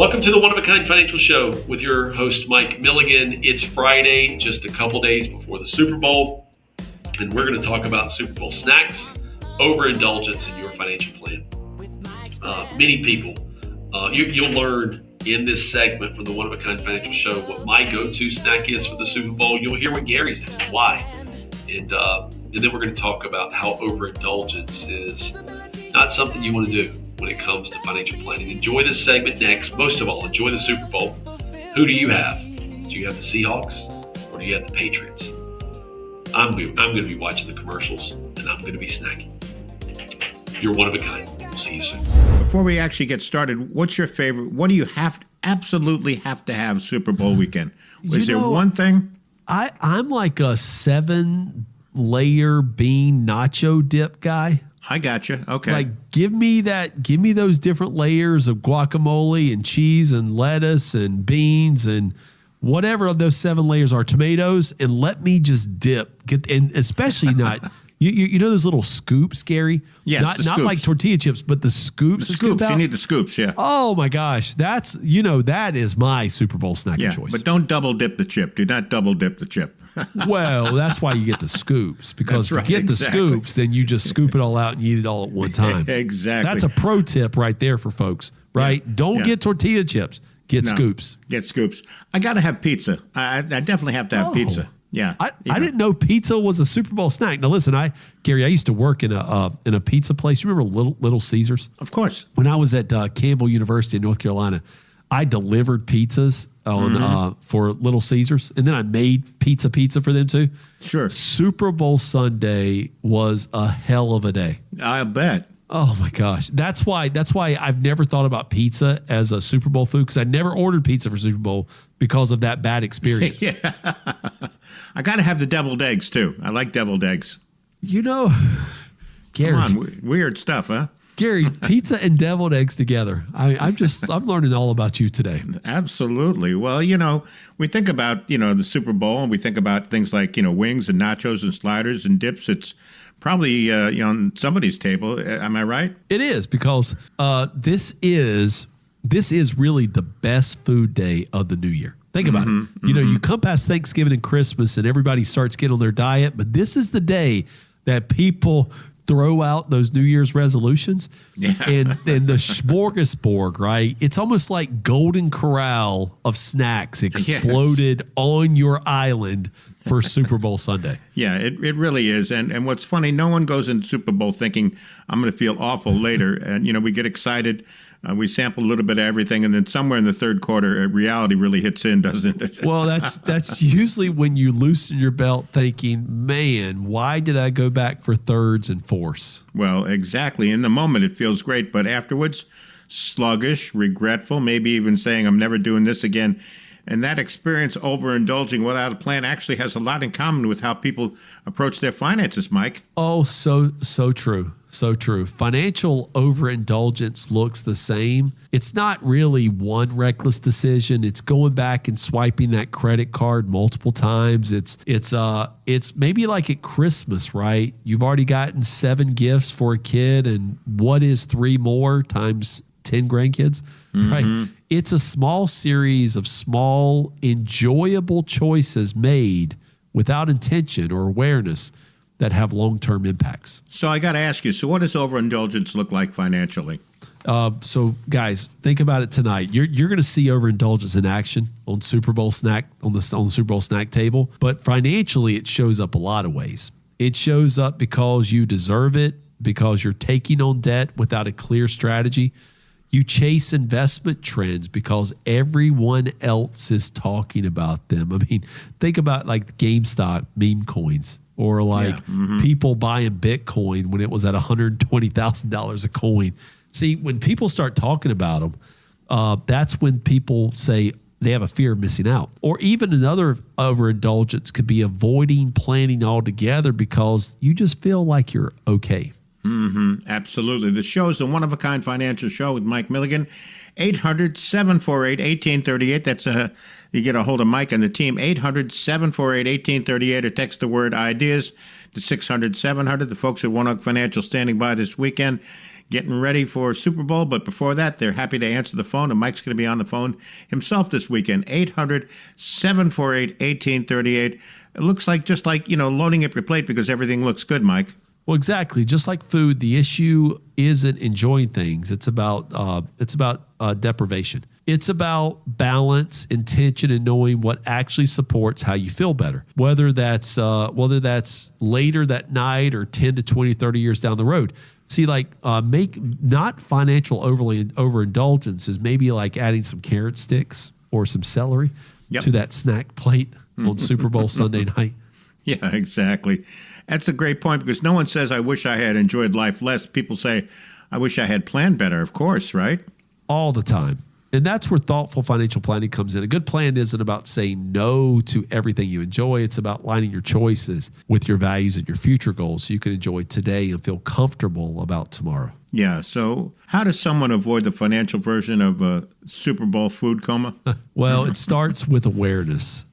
Welcome to the One of a Kind Financial Show with your host, Mike Milligan. It's Friday, just a couple days before the Super Bowl, and we're going to talk about Super Bowl snacks, overindulgence, and your financial plan. Many people, you'll learn in this segment from the One of a Kind Financial Show what my go-to snack is for the Super Bowl. You'll hear what Gary's is and why. And then we're going to talk about how overindulgence is not something you want to do when it comes to financial planning. Enjoy this segment next. Most of all, enjoy the Super Bowl. Who do you have? Do you have the Seahawks or do you have the Patriots? I'm going to be watching the commercials and I'm going to be snacking. You're one of a kind. We'll see you soon. Before we actually get started, what's your favorite? What do you absolutely have to have Super Bowl weekend? Is there one thing? I'm like a 7-layer bean nacho dip guy. I got you. Okay. Like, give me those different layers of guacamole and cheese and lettuce and beans and whatever of those 7 layers are, tomatoes, and let me just dip. And especially not, you know those little scoops, Gary? Yes, not scoops. like tortilla chips, but the scoops. The scoops. You need the scoops, yeah. Oh my gosh, that is my Super Bowl snacking choice. But don't double dip the chip. Do not double dip the chip. Well, that's why you get the scoops, because That's right, if you get the exactly. scoops, then you just scoop it all out and eat it all at one time. Exactly. That's a pro tip right there for folks, right? Yeah. Don't Yeah. get tortilla chips. Get scoops. Get scoops. I got to have pizza. I definitely have to have pizza. Yeah. I didn't know pizza was a Super Bowl snack. Now listen, Gary, I used to work in a pizza place. You remember Little Caesars? Of course. When I was at Campbell University in North Carolina, I delivered pizzas on for Little Caesars, and then I made pizza for them too. Sure. Super Bowl Sunday was a hell of a day. I bet. Oh my gosh. That's why I've never thought about pizza as a Super Bowl food, because I never ordered pizza for Super Bowl because of that bad experience. Yeah. I got to have the deviled eggs too. I like deviled eggs. You know, Gary. Come on, weird stuff, huh? Gary, pizza and deviled eggs together. I'm learning all about you today. Absolutely. Well, we think about, the Super Bowl, and we think about things like, wings and nachos and sliders and dips. It's probably, on somebody's table. Am I right? It is, because this is really the best food day of the new year. Think about it. You come past Thanksgiving and Christmas and everybody starts getting on their diet, but this is the day that people throw out those New Year's resolutions. Yeah. And the smorgasbord, right? It's almost like Golden Corral of snacks exploded on your island for Super Bowl Sunday. Yeah, it really is. And what's funny, no one goes into Super Bowl thinking, I'm going to feel awful later. And, we get excited. We sample a little bit of everything, and then somewhere in the third quarter, reality really hits in, doesn't it? Well, that's usually when you loosen your belt thinking, man, why did I go back for thirds and fourths? Well, exactly. In the moment, it feels great, but afterwards, sluggish, regretful, maybe even saying, I'm never doing this again. And that experience, overindulging without a plan, actually has a lot in common with how people approach their finances, Mike. Oh, so true. So true. Financial overindulgence looks the same. It's not really one reckless decision. It's going back and swiping that credit card multiple times. It's maybe like at Christmas, right? You've already gotten 7 gifts for a kid, and what is 3 more times 10 grandkids, right? It's a small series of small, enjoyable choices made without intention or awareness that have long-term impacts. So I got to ask you, so what does overindulgence look like financially? So guys, think about it tonight. You're going to see overindulgence in action on Super Bowl snack on the Super Bowl snack table, but financially it shows up a lot of ways. It shows up because you deserve it, because you're taking on debt without a clear strategy. You chase investment trends because everyone else is talking about them. I mean, think about like GameStop meme coins, or like people buying Bitcoin when it was at $120,000 a coin. See, when people start talking about them, that's when people say they have a fear of missing out. Or even another overindulgence could be avoiding planning altogether because you just feel like you're okay. Absolutely. The show is the one-of-a-kind financial show with Mike Milligan. 800-748-1838. That's you get a hold of Mike and the team. 800-748-1838, or text the word ideas to 600-700. The folks at One Oak Financial standing by this weekend. getting ready for Super Bowl. But before that, they're happy to answer the phone, and Mike's going to be on the phone himself this weekend. 800-748-1838. It looks like just like, loading up your plate because everything looks good, Mike. Well, exactly. Just like food, the issue isn't enjoying things. It's about deprivation. It's about balance, intention, and knowing what actually supports how you feel better. Whether that's later that night or 10 to 20, 30 years down the road. See, make not financial overindulgence is maybe like adding some carrot sticks or some celery to that snack plate on Super Bowl Sunday night. Yeah, exactly. That's a great point because no one says, I wish I had enjoyed life less. People say, I wish I had planned better, of course, right? All the time. And that's where thoughtful financial planning comes in. A good plan isn't about saying no to everything you enjoy. It's about lining your choices with your values and your future goals so you can enjoy today and feel comfortable about tomorrow. Yeah. So how does someone avoid the financial version of a Super Bowl food coma? Well, it starts with awareness.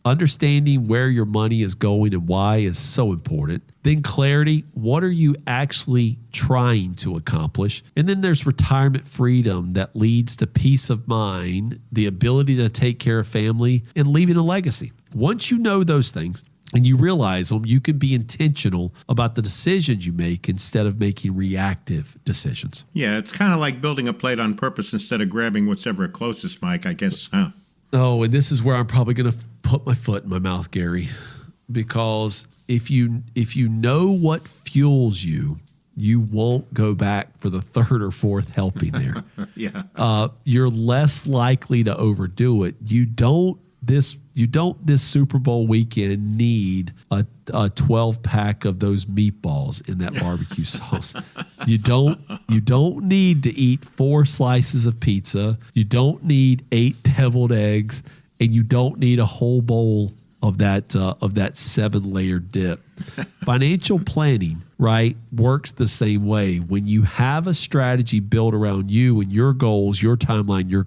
Understanding where your money is going and why is so important. Then clarity, what are you actually trying to accomplish? And then there's retirement freedom that leads to peace of mind, the ability to take care of family, and leaving a legacy. Once you know those things and you realize them, you can be intentional about the decisions you make instead of making reactive decisions. Yeah, it's kind of like building a plate on purpose instead of grabbing whatever closest, Mike, I guess, huh? Oh, and this is where I'm probably going to put my foot in my mouth, Gary, because if you know what fuels you, you won't go back for the third or fourth helping there. Yeah. You're less likely to overdo it. You don't this Super Bowl weekend need a 12-pack of those meatballs in that barbecue sauce. You don't need to eat 4 slices of pizza. You don't need 8 deviled eggs, and you don't need a whole bowl of that 7-layer dip. Financial planning, right, works the same way. When you have a strategy built around you and your goals, your timeline, your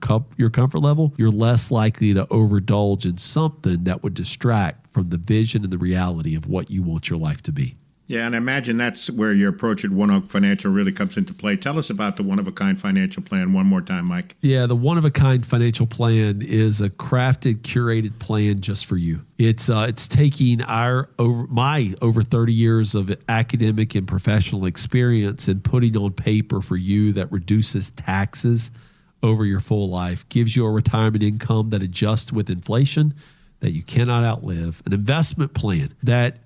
comfort level, you're less likely to overindulge in something that would distract from the vision and the reality of what you want your life to be. Yeah, and I imagine that's where your approach at One Oak Financial really comes into play. Tell us about the one-of-a-kind financial plan one more time, Mike. Yeah, the one-of-a-kind financial plan is a crafted, curated plan just for you. It's taking my over 30 years of academic and professional experience and putting on paper for you that reduces taxes over your full life, gives you a retirement income that adjusts with inflation, that you cannot outlive, an investment plan that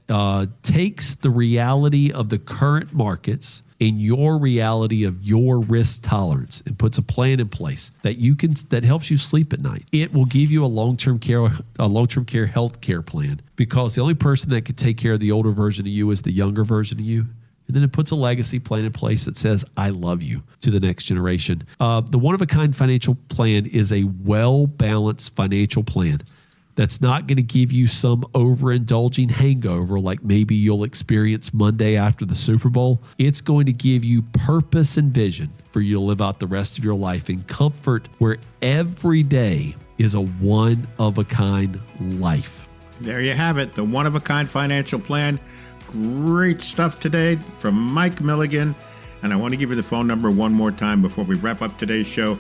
takes the reality of the current markets and your reality of your risk tolerance and puts a plan in place that helps you sleep at night. It will give you a long-term care health care plan because the only person that can take care of the older version of you is the younger version of you. And then it puts a legacy plan in place that says, I love you to the next generation. The one-of-a-kind financial plan is a well-balanced financial plan that's not going to give you some overindulging hangover like maybe you'll experience Monday after the Super Bowl. It's going to give you purpose and vision for you to live out the rest of your life in comfort where every day is a one-of-a-kind life. There you have it, the one-of-a-kind financial plan. Great stuff today from Mike Milligan. And I want to give you the phone number one more time before we wrap up today's show.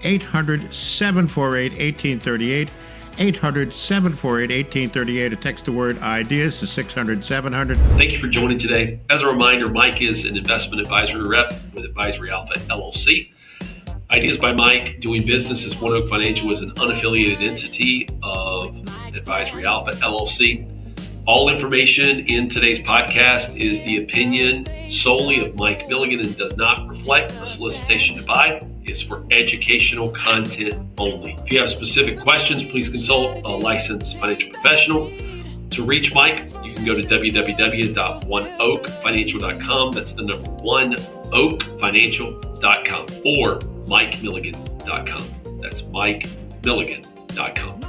800-748-1838. 800-748-1838. A text the word ideas to 600-700. Thank you for joining today. As a reminder, Mike is an investment advisory rep with Advisory Alpha LLC. Ideas by Mike, doing business as One Oak Financial is an unaffiliated entity of Advisory Alpha LLC. All information in today's podcast is the opinion solely of Mike Milligan and does not reflect a solicitation to buy. It's for educational content only. If you have specific questions, please consult a licensed financial professional. To reach Mike, you can go to www.oneoakfinancial.com. That's the number 1oakfinancial.com or mikemilligan.com. That's mikemilligan.com.